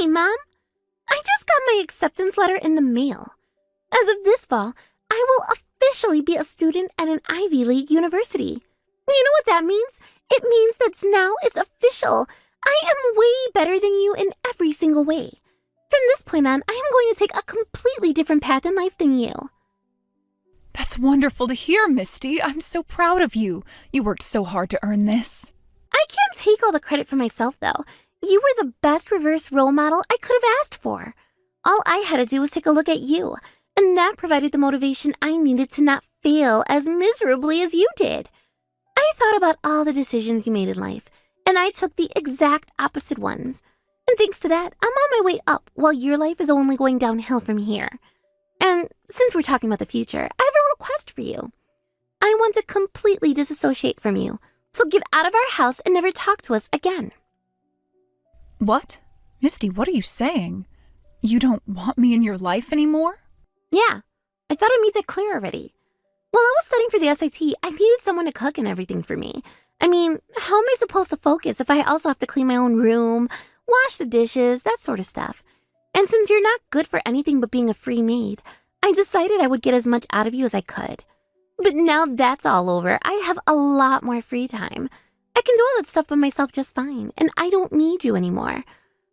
Hey, Mom! I just got my acceptance letter in the mail. As of this fall, I will officially be a student at an Ivy League university. You know what that means? It means that now it's official. I am way better than you in every single way. From this point on, I am going to take a completely different path in life than you. That's wonderful to hear, Misty. I'm so proud of you. You worked so hard to earn this. I can't take all the credit for myself, though. You were the best reverse role model I could have asked for. All I had to do was take a look at you, and that provided the motivation I needed to not fail as miserably as you did. I thought about all the decisions you made in life, and I took the exact opposite ones. And thanks to that, I'm on my way up while your life is only going downhill from here. And since we're talking about the future, I have a request for you. I want to completely disassociate from you, so get out of our house and never talk to us again. What? Misty, what are you saying? You don't want me in your life anymore? Yeah, I thought I made that clear already. While I was studying for the SAT, I needed someone to cook and everything for me. I mean, how am I supposed to focus if I also have to clean my own room, wash the dishes, that sort of stuff? And since you're not good for anything but being a free maid, I decided I would get as much out of you as I could. But now that's all over, I have a lot more free time. I can do all that stuff by myself just fine, and I don't need you anymore.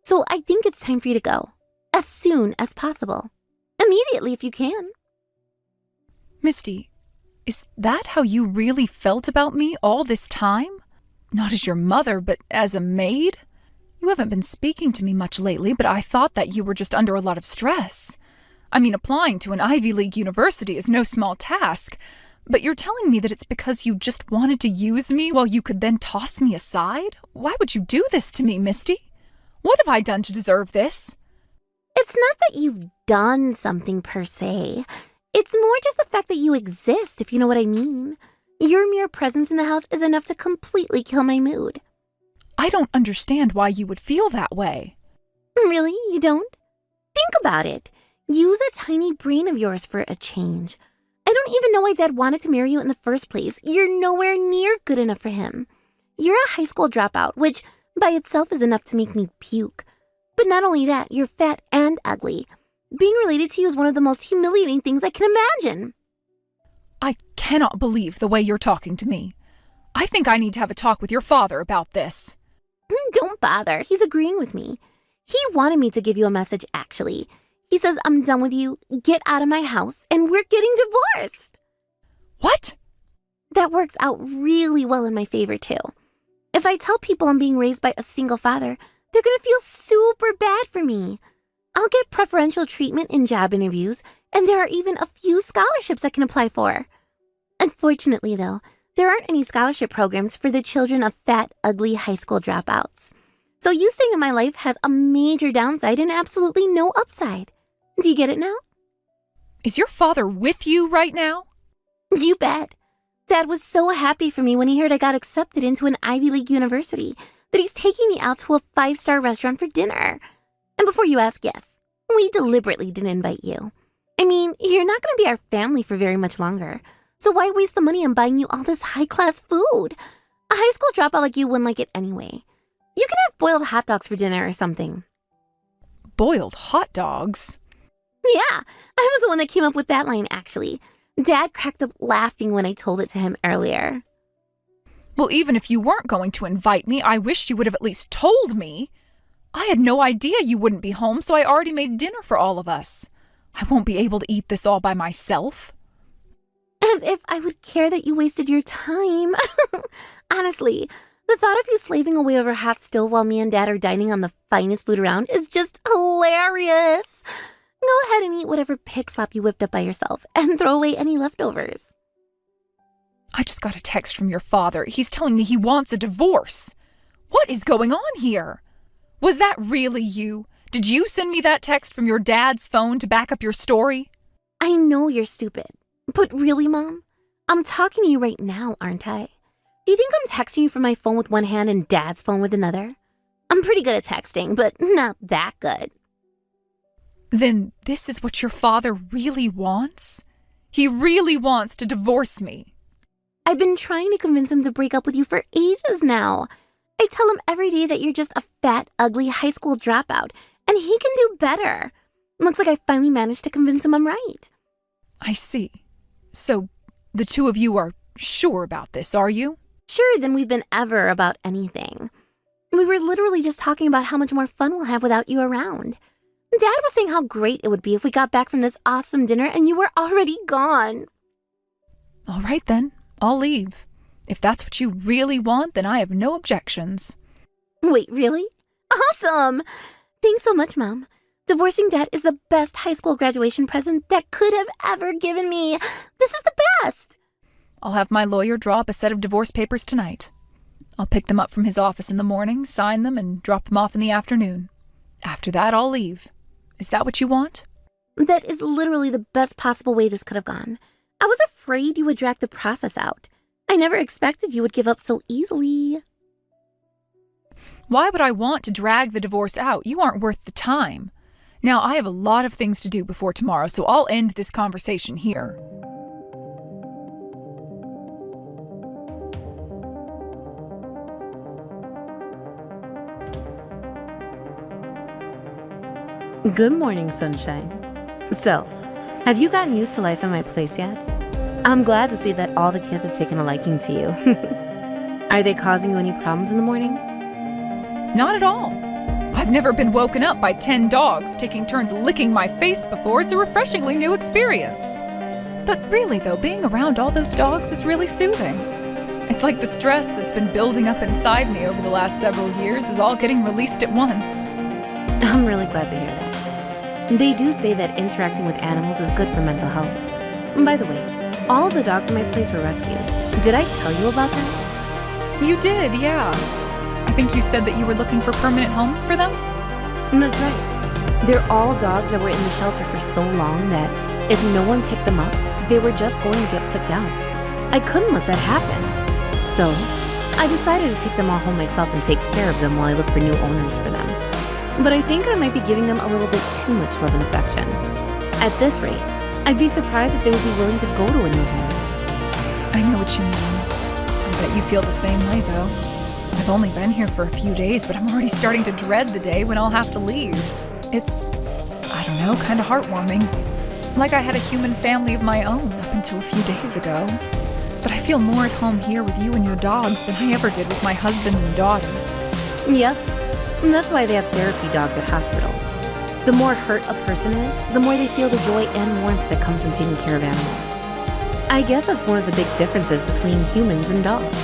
So I think it's time for you to go. As soon as possible. Immediately if you can. Misty, is that how you really felt about me all this time? Not as your mother, but as a maid? You haven't been speaking to me much lately, but I thought that you were just under a lot of stress. I mean, applying to an Ivy League university is no small task, but you're telling me that it's because you just wanted to use me while you could then toss me aside? Why would you do this to me, Misty? What have I done to deserve this? It's not that you've done something per se. It's more just the fact that you exist, if you know what I mean. Your mere presence in the house is enough to completely kill my mood. I don't understand why you would feel that way. Really? You don't? Think about it. Use a tiny brain of yours for a change. I don't even know why Dad wanted to marry you in the first place. You're nowhere near good enough for him. You're a high school dropout, which by itself is enough to make me puke. But not only that, you're fat and ugly. Being related to you is one of the most humiliating things I can imagine. I cannot believe the way you're talking to me. I think I need to have a talk with your father about this. Don't bother. He's agreeing with me. He wanted me to give you a message, actually. He says I'm done with you, get out of my house, and we're getting divorced. What? That works out really well in my favor, too. If I tell people I'm being raised by a single father, they're going to feel super bad for me. I'll get preferential treatment in job interviews, and there are even a few scholarships I can apply for. Unfortunately, though, there aren't any scholarship programs for the children of fat, ugly high school dropouts. So you staying in my life has a major downside and absolutely no upside. Do you get it now? Is your father with you right now? You bet. Dad was so happy for me when he heard I got accepted into an Ivy League university that he's taking me out to a 5-star restaurant for dinner. And before you ask, yes, we deliberately didn't invite you. I mean, you're not going to be our family for very much longer. So why waste the money on buying you all this high-class food? A high school dropout like you wouldn't like it anyway. You can have boiled hot dogs for dinner or something. Boiled hot dogs? Yeah, I was the one that came up with that line, actually. Dad cracked up laughing when I told it to him earlier. Well, even if you weren't going to invite me, I wish you would have at least told me. I had no idea you wouldn't be home, so I already made dinner for all of us. I won't be able to eat this all by myself. As if I would care that you wasted your time. Honestly, the thought of you slaving away over hot stove while me and Dad are dining on the finest food around is just hilarious. Go ahead and eat whatever pig slop you whipped up by yourself and throw away any leftovers. I just got a text from your father. He's telling me he wants a divorce. What is going on here? Was that really you? Did you send me that text from your dad's phone to back up your story? I know you're stupid. But really, Mom? I'm talking to you right now, aren't I? Do you think I'm texting you from my phone with one hand and Dad's phone with another? I'm pretty good at texting, but not that good. Then this is what your father really wants? He really wants to divorce me. I've been trying to convince him to break up with you for ages now. I tell him every day that you're just a fat, ugly high school dropout, and he can do better. Looks like I finally managed to convince him I'm right. I see. So, the two of you are sure about this, are you? Surer than we've been ever about anything. We were literally just talking about how much more fun we'll have without you around. Dad was saying how great it would be if we got back from this awesome dinner and you were already gone. All right then, I'll leave. If that's what you really want, then I have no objections. Wait, really? Awesome! Thanks so much, Mom. Divorcing Dad is the best high school graduation present that could have ever given me. This is the best! I'll have my lawyer draw up a set of divorce papers tonight. I'll pick them up from his office in the morning, sign them, and drop them off in the afternoon. After that, I'll leave. Is that what you want? That is literally the best possible way this could have gone. I was afraid you would drag the process out. I never expected you would give up so easily. Why would I want to drag the divorce out? You aren't worth the time. Now, I have a lot of things to do before tomorrow, so I'll end this conversation here. Good morning, sunshine. So, have you gotten used to life at my place yet? I'm glad to see that all the kids have taken a liking to you. Are they causing you any problems in the morning? Not at all. I've never been woken up by 10 dogs taking turns licking my face before. It's a refreshingly new experience. But really, though, being around all those dogs is really soothing. It's like the stress that's been building up inside me over the last several years is all getting released at once. I'm really glad to hear that. They do say that interacting with animals is good for mental health. By the way, all of the dogs in my place were rescues. Did I tell you about that? You did, yeah. I think you said that you were looking for permanent homes for them? That's right. They're all dogs that were in the shelter for so long that if no one picked them up, they were just going to get put down. I couldn't let that happen. So, I decided to take them all home myself and take care of them while I look for new owners for them. But I think I might be giving them a little bit too much love and affection. At this rate, I'd be surprised if they would be willing to go to a new home. I know what you mean. I bet you feel the same way, though. I've only been here for a few days, but I'm already starting to dread the day when I'll have to leave. It's, I don't know, kind of heartwarming. Like I had a human family of my own up until a few days ago. But I feel more at home here with you and your dogs than I ever did with my husband and daughter. Yep. And that's why they have therapy dogs at hospitals. The more hurt a person is, the more they feel the joy and warmth that comes from taking care of animals. I guess that's one of the big differences between humans and dogs.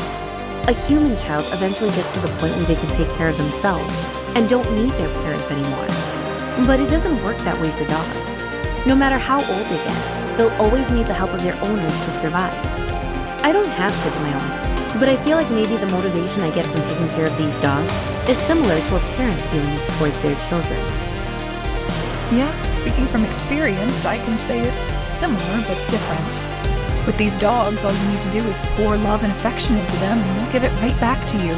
A human child eventually gets to the point where they can take care of themselves and don't need their parents anymore. But it doesn't work that way for dogs. No matter how old they get, they'll always need the help of their owners to survive. I don't have kids of my own, but I feel like maybe the motivation I get from taking care of these dogs is similar to a parent's feelings towards their children. Yeah, speaking from experience, I can say it's similar but different. With these dogs, all you need to do is pour love and affection into them and they'll give it right back to you.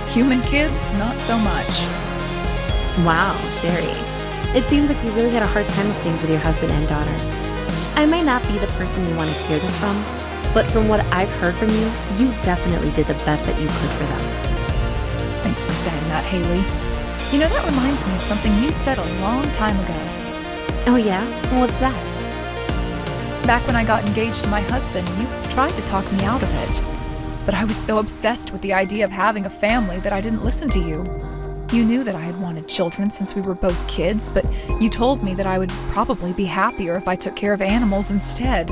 Human kids, not so much. Wow, Sherry. It seems like you really had a hard time with things with your husband and daughter. I might not be the person you want to hear this from, but from what I've heard from you, you definitely did the best that you could for them. Thanks for saying that, Haley. You know, that reminds me of something you said a long time ago. Oh yeah? What's that? Back when I got engaged to my husband, you tried to talk me out of it. But I was so obsessed with the idea of having a family that I didn't listen to you. You knew that I had wanted children since we were both kids, but you told me that I would probably be happier if I took care of animals instead.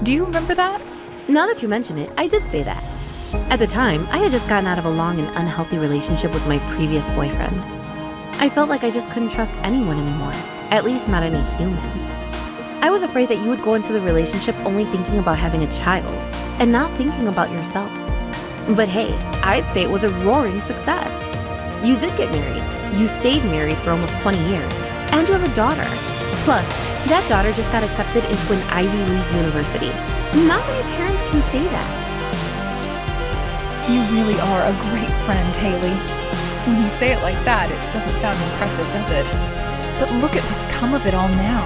Do you remember that? Now that you mention it, I did say that. At the time, I had just gotten out of a long and unhealthy relationship with my previous boyfriend. I felt like I just couldn't trust anyone anymore, at least not any human. I was afraid that you would go into the relationship only thinking about having a child and not thinking about yourself. But hey, I'd say it was a roaring success. You did get married. You stayed married for almost 20 years, and you have a daughter. Plus, that daughter just got accepted into an Ivy League university. Not many parents can say that. You really are a great friend, Haley. When you say it like that, it doesn't sound impressive, does it? But look at what's come of it all now.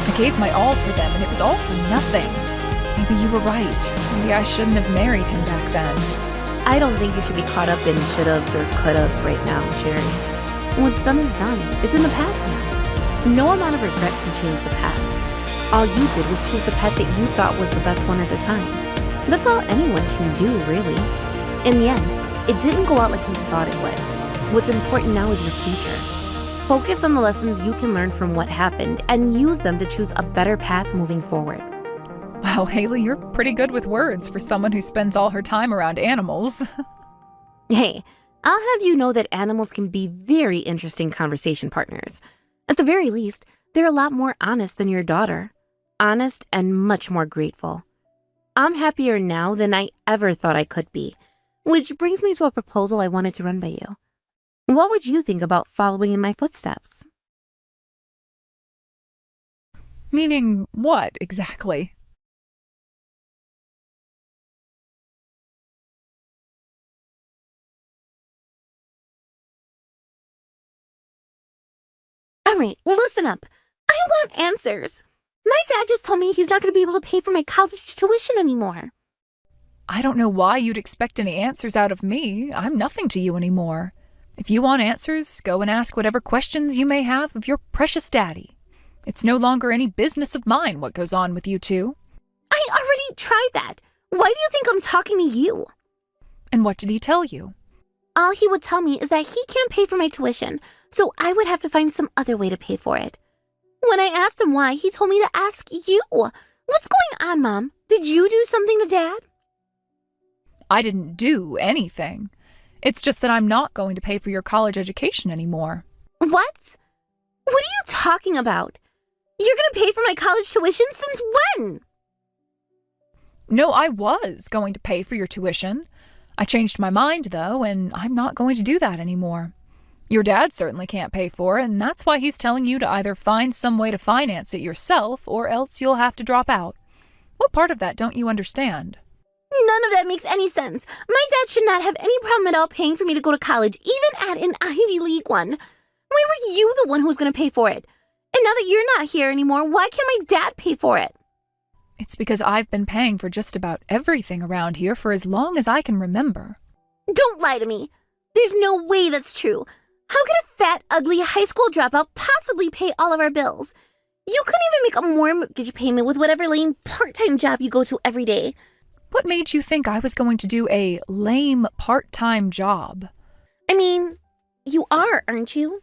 I gave my all for them, and it was all for nothing. Maybe you were right. Maybe I shouldn't have married him back then. I don't think you should be caught up in should-haves or could-haves right now, Sherry. What's done is done. It's in the past now. No amount of regret can change the past. All you did was choose the pet that you thought was the best one at the time. That's all anyone can do, really. In the end, it didn't go out like you thought it would. What's important now is your future. Focus on the lessons you can learn from what happened and use them to choose a better path moving forward. Wow, Haley, you're pretty good with words for someone who spends all her time around animals. Hey, I'll have you know that animals can be very interesting conversation partners. At the very least, they're a lot more honest than your daughter. Honest and much more grateful. I'm happier now than I ever thought I could be. Which brings me to a proposal I wanted to run by you. What would you think about following in my footsteps? Meaning what, exactly? All right, listen up. I want answers. My dad just told me he's not going to be able to pay for my college tuition anymore. I don't know why you'd expect any answers out of me. I'm nothing to you anymore. If you want answers, go and ask whatever questions you may have of your precious daddy. It's no longer any business of mine what goes on with you two. I already tried that. Why do you think I'm talking to you? And what did he tell you? All he would tell me is that he can't pay for my tuition, so I would have to find some other way to pay for it. When I asked him why, he told me to ask you. What's going on, Mom? Did you do something to Dad? I didn't do anything. It's just that I'm not going to pay for your college education anymore. What? What are you talking about? You're going to pay for my college tuition since when? No, I was going to pay for your tuition. I changed my mind, though, and I'm not going to do that anymore. Your dad certainly can't pay for it, and that's why he's telling you to either find some way to finance it yourself, or else you'll have to drop out. What part of that don't you understand? None of that makes any sense. My dad should not have any problem at all paying for me to go to college, even at an Ivy League one. Why were you the one who was going to pay for it? And now that you're not here anymore, why can't my dad pay for it? It's because I've been paying for just about everything around here for as long as I can remember. Don't lie to me. There's no way that's true. How could a fat, ugly high school dropout possibly pay all of our bills? You couldn't even make a mortgage payment with whatever lame part-time job you go to every day. What made you think I was going to do a lame part-time job? I mean, you are, aren't you?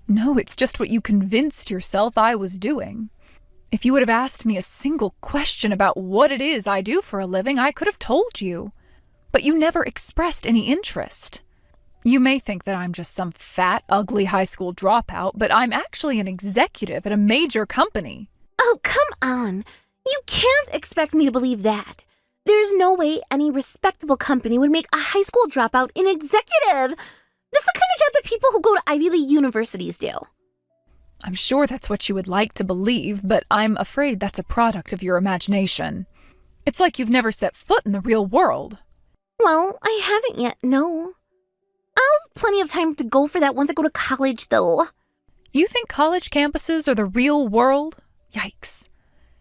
No, it's just what you convinced yourself I was doing. If you would have asked me a single question about what it is I do for a living, I could have told you. But you never expressed any interest. You may think that I'm just some fat, ugly high school dropout, but I'm actually an executive at a major company. Oh, come on. You can't expect me to believe that. There's no way any respectable company would make a high school dropout an executive. That's the kind of job that people who go to Ivy League universities do. I'm sure that's what you would like to believe, but I'm afraid that's a product of your imagination. It's like you've never set foot in the real world. Well, I haven't yet, no. I'll have plenty of time to go for that once I go to college, though. You think college campuses are the real world? Yikes.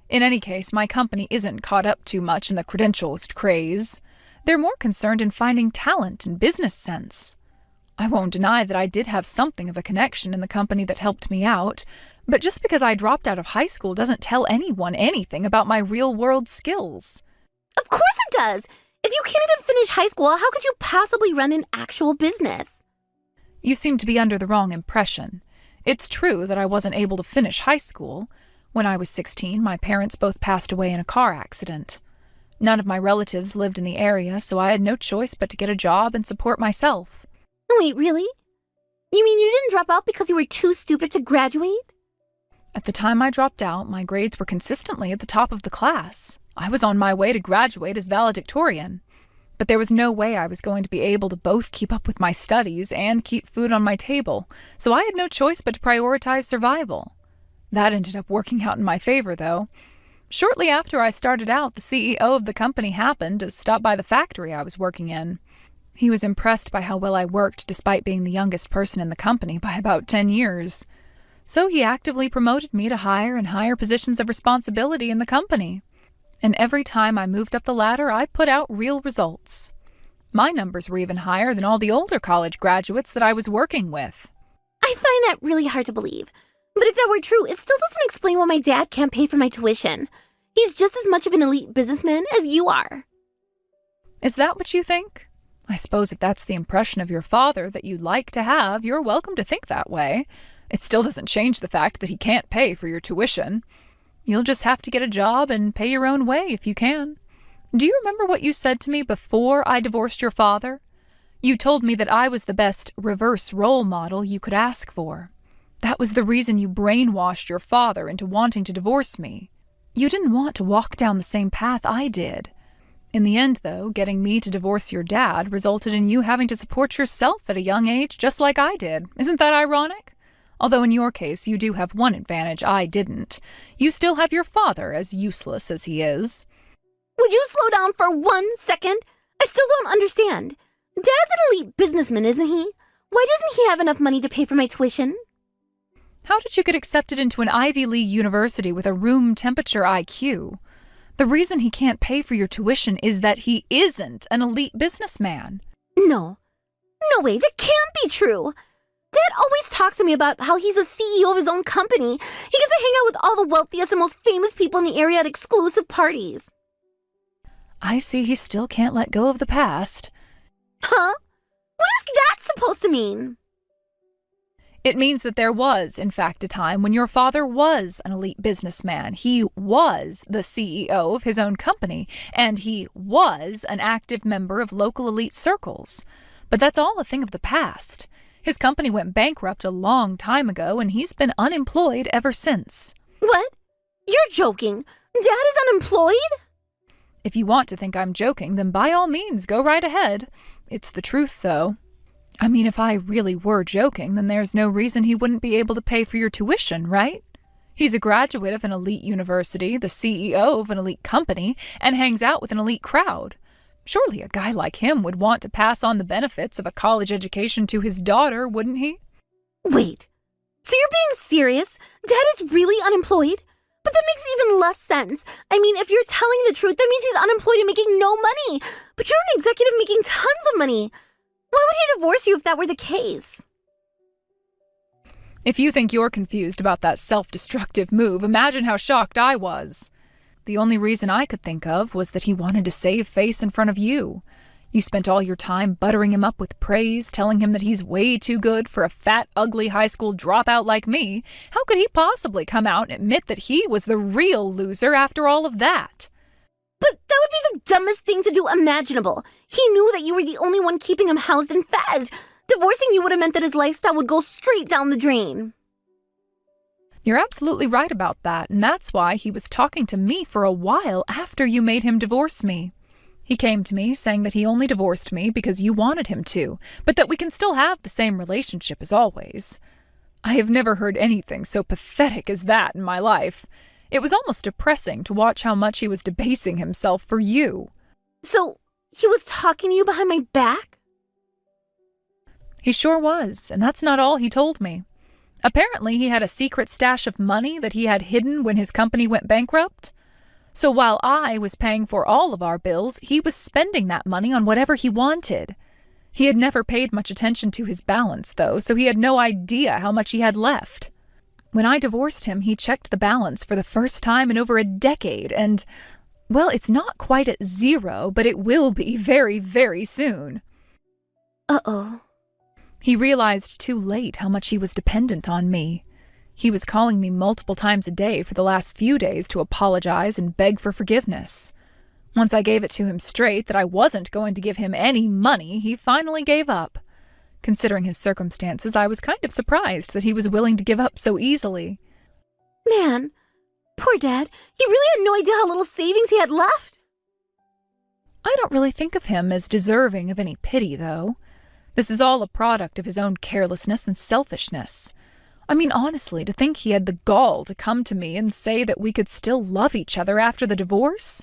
In any case, my company isn't caught up too much in the credentialist craze. They're more concerned in finding talent and business sense. I won't deny that I did have something of a connection in the company that helped me out, but just because I dropped out of high school doesn't tell anyone anything about my real-world skills. Of course it does! If you can't even finish high school, how could you possibly run an actual business? You seem to be under the wrong impression. It's true that I wasn't able to finish high school. When I was 16, my parents both passed away in a car accident. None of my relatives lived in the area, so I had no choice but to get a job and support myself. Wait, really? You mean you didn't drop out because you were too stupid to graduate? At the time I dropped out, my grades were consistently at the top of the class. I was on my way to graduate as valedictorian. But there was no way I was going to be able to both keep up with my studies and keep food on my table, so I had no choice but to prioritize survival. That ended up working out in my favor, though. Shortly after I started out, the CEO of the company happened to stop by the factory I was working in. He was impressed by how well I worked despite being the youngest person in the company by about 10 years. So he actively promoted me to higher and higher positions of responsibility in the company. And every time I moved up the ladder, I put out real results. My numbers were even higher than all the older college graduates that I was working with. I find that really hard to believe. But if that were true, it still doesn't explain why my dad can't pay for my tuition. He's just as much of an elite businessman as you are. Is that what you think? I suppose if that's the impression of your father that you'd like to have, you're welcome to think that way. It still doesn't change the fact that he can't pay for your tuition. You'll just have to get a job and pay your own way if you can. Do you remember what you said to me before I divorced your father? You told me that I was the best reverse role model you could ask for. That was the reason you brainwashed your father into wanting to divorce me. You didn't want to walk down the same path I did. In the end, though, getting me to divorce your dad resulted in you having to support yourself at a young age just like I did. Isn't that ironic? Although in your case, you do have one advantage I didn't. You still have your father, as useless as he is. Would you slow down for 1 second? I still don't understand. Dad's an elite businessman, isn't he? Why doesn't he have enough money to pay for my tuition? How did you get accepted into an Ivy League university with a room temperature IQ? The reason he can't pay for your tuition is that he isn't an elite businessman. No way, that can't be true. Dad always talks to me about how he's the CEO of his own company. He gets to hang out with all the wealthiest and most famous people in the area at exclusive parties. I see he still can't let go of the past. Huh? What is that supposed to mean? It means that there was, in fact, a time when your father was an elite businessman. He was the CEO of his own company, and he was an active member of local elite circles. But that's all a thing of the past. His company went bankrupt a long time ago, and he's been unemployed ever since. What? You're joking. Dad is unemployed? If you want to think I'm joking, then by all means, go right ahead. It's the truth, though. I mean, if I really were joking, then there's no reason he wouldn't be able to pay for your tuition, right? He's a graduate of an elite university, the CEO of an elite company, and hangs out with an elite crowd. Surely a guy like him would want to pass on the benefits of a college education to his daughter, wouldn't he? Wait, so you're being serious? Dad is really unemployed? But that makes even less sense. I mean, if you're telling the truth, that means he's unemployed and making no money. But you're an executive making tons of money. Why would he divorce you if that were the case? If you think you're confused about that self-destructive move, imagine how shocked I was. The only reason I could think of was that he wanted to save face in front of you. You spent all your time buttering him up with praise, telling him that he's way too good for a fat, ugly high school dropout like me. How could he possibly come out and admit that he was the real loser after all of that? But that would be the dumbest thing to do imaginable. He knew that you were the only one keeping him housed and fed. Divorcing you would have meant that his lifestyle would go straight down the drain. You're absolutely right about that, and that's why he was talking to me for a while after you made him divorce me. He came to me saying that he only divorced me because you wanted him to, but that we can still have the same relationship as always. I have never heard anything so pathetic as that in my life. It was almost depressing to watch how much he was debasing himself for you. So, he was talking to you behind my back? He sure was, and that's not all he told me. Apparently, he had a secret stash of money that he had hidden when his company went bankrupt. So while I was paying for all of our bills, he was spending that money on whatever he wanted. He had never paid much attention to his balance, though, so he had no idea how much he had left. When I divorced him, he checked the balance for the first time in over a decade, and, well, it's not quite at zero, but it will be very, very soon. Uh-oh. He realized too late how much he was dependent on me. He was calling me multiple times a day for the last few days to apologize and beg for forgiveness. Once I gave it to him straight that I wasn't going to give him any money, he finally gave up. Considering his circumstances, I was kind of surprised that he was willing to give up so easily. Man, poor Dad. He really had no idea how little savings he had left. I don't really think of him as deserving of any pity, though. This is all a product of his own carelessness and selfishness. I mean, honestly, to think he had the gall to come to me and say that we could still love each other after the divorce?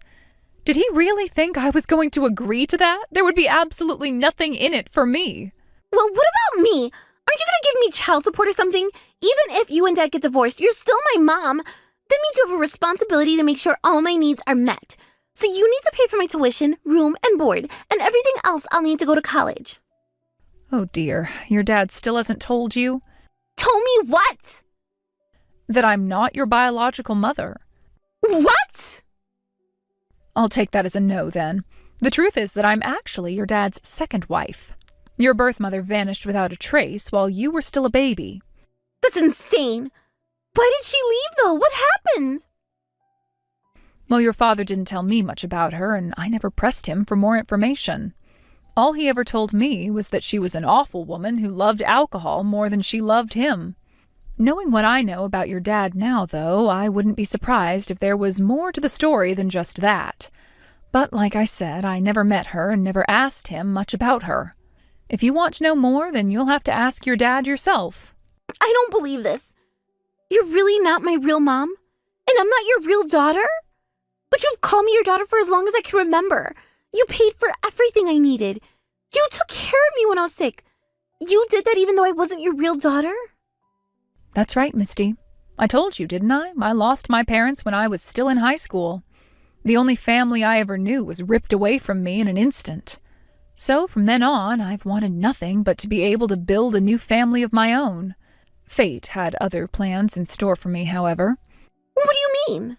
Did he really think I was going to agree to that? There would be absolutely nothing in it for me. Well, what about me? Aren't you going to give me child support or something? Even if you and Dad get divorced, you're still my mom. That means you have a responsibility to make sure all my needs are met. So you need to pay for my tuition, room, and board, and everything else I'll need to go to college. Oh dear, your dad still hasn't told you? Told me what? That I'm not your biological mother. What? I'll take that as a no, then. The truth is that I'm actually your dad's second wife. Your birth mother vanished without a trace while you were still a baby. That's insane. Why did she leave, though? What happened? Well, your father didn't tell me much about her, and I never pressed him for more information. All he ever told me was that she was an awful woman who loved alcohol more than she loved him. Knowing what I know about your dad now, though, I wouldn't be surprised if there was more to the story than just that. But like I said, I never met her and never asked him much about her. If you want to know more, then you'll have to ask your dad yourself. I don't believe this. You're really not my real mom? And I'm not your real daughter? But you've called me your daughter for as long as I can remember. You paid for everything I needed. You took care of me when I was sick. You did that even though I wasn't your real daughter? That's right, Misty. I told you, didn't I? I lost my parents when I was still in high school. The only family I ever knew was ripped away from me in an instant. So from then on, I've wanted nothing but to be able to build a new family of my own. Fate had other plans in store for me, however. What do you mean?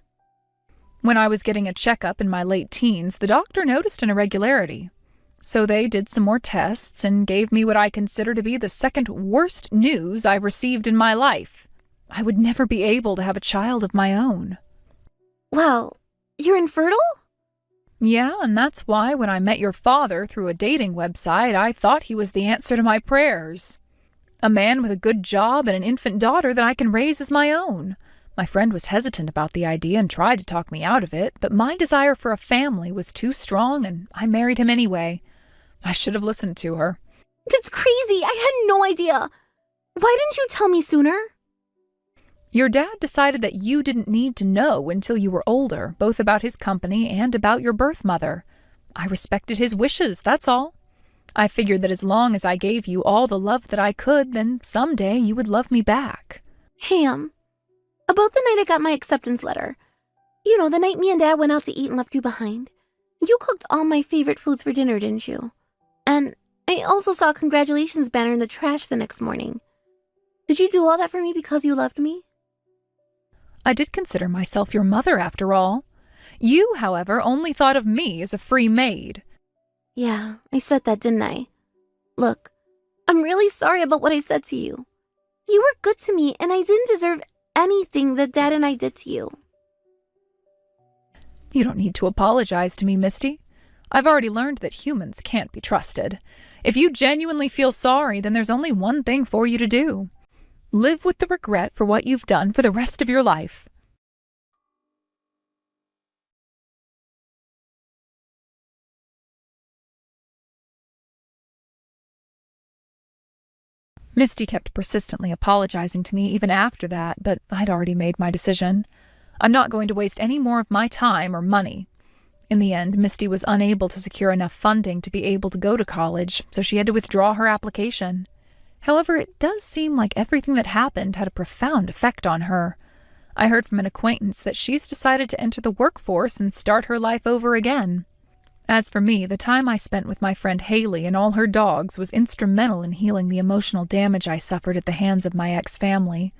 When I was getting a checkup in my late teens, the doctor noticed an irregularity. So they did some more tests and gave me what I consider to be the second worst news I've received in my life. I would never be able to have a child of my own. Wow, you're infertile? Yeah, and that's why when I met your father through a dating website, I thought he was the answer to my prayers. A man with a good job and an infant daughter that I can raise as my own. My friend was hesitant about the idea and tried to talk me out of it, but my desire for a family was too strong and I married him anyway. I should have listened to her. That's crazy. I had no idea. Why didn't you tell me sooner? Your dad decided that you didn't need to know until you were older, both about his company and about your birth mother. I respected his wishes, that's all. I figured that as long as I gave you all the love that I could, then someday you would love me back. Ham, about the night I got my acceptance letter. You know, the night me and Dad went out to eat and left you behind. You cooked all my favorite foods for dinner, didn't you? And I also saw a congratulations banner in the trash the next morning. Did you do all that for me because you loved me? I did consider myself your mother, after all. You, however, only thought of me as a free maid. Yeah, I said that, didn't I? Look, I'm really sorry about what I said to you. You were good to me, and I didn't deserve anything that Dad and I did to you. You don't need to apologize to me, Misty. I've already learned that humans can't be trusted. If you genuinely feel sorry, then there's only one thing for you to do. Live with the regret for what you've done for the rest of your life. Misty kept persistently apologizing to me even after that, but I'd already made my decision. I'm not going to waste any more of my time or money. In the end, Misty was unable to secure enough funding to be able to go to college, so she had to withdraw her application. However, it does seem like everything that happened had a profound effect on her. I heard from an acquaintance that she's decided to enter the workforce and start her life over again. As for me, the time I spent with my friend Haley and all her dogs was instrumental in healing the emotional damage I suffered at the hands of my ex-family.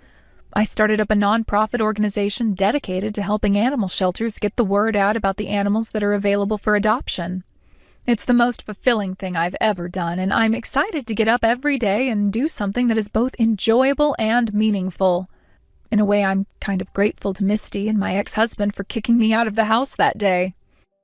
I started up a non-profit organization dedicated to helping animal shelters get the word out about the animals that are available for adoption. It's the most fulfilling thing I've ever done, and I'm excited to get up every day and do something that is both enjoyable and meaningful. In a way, I'm kind of grateful to Misty and my ex-husband for kicking me out of the house that day.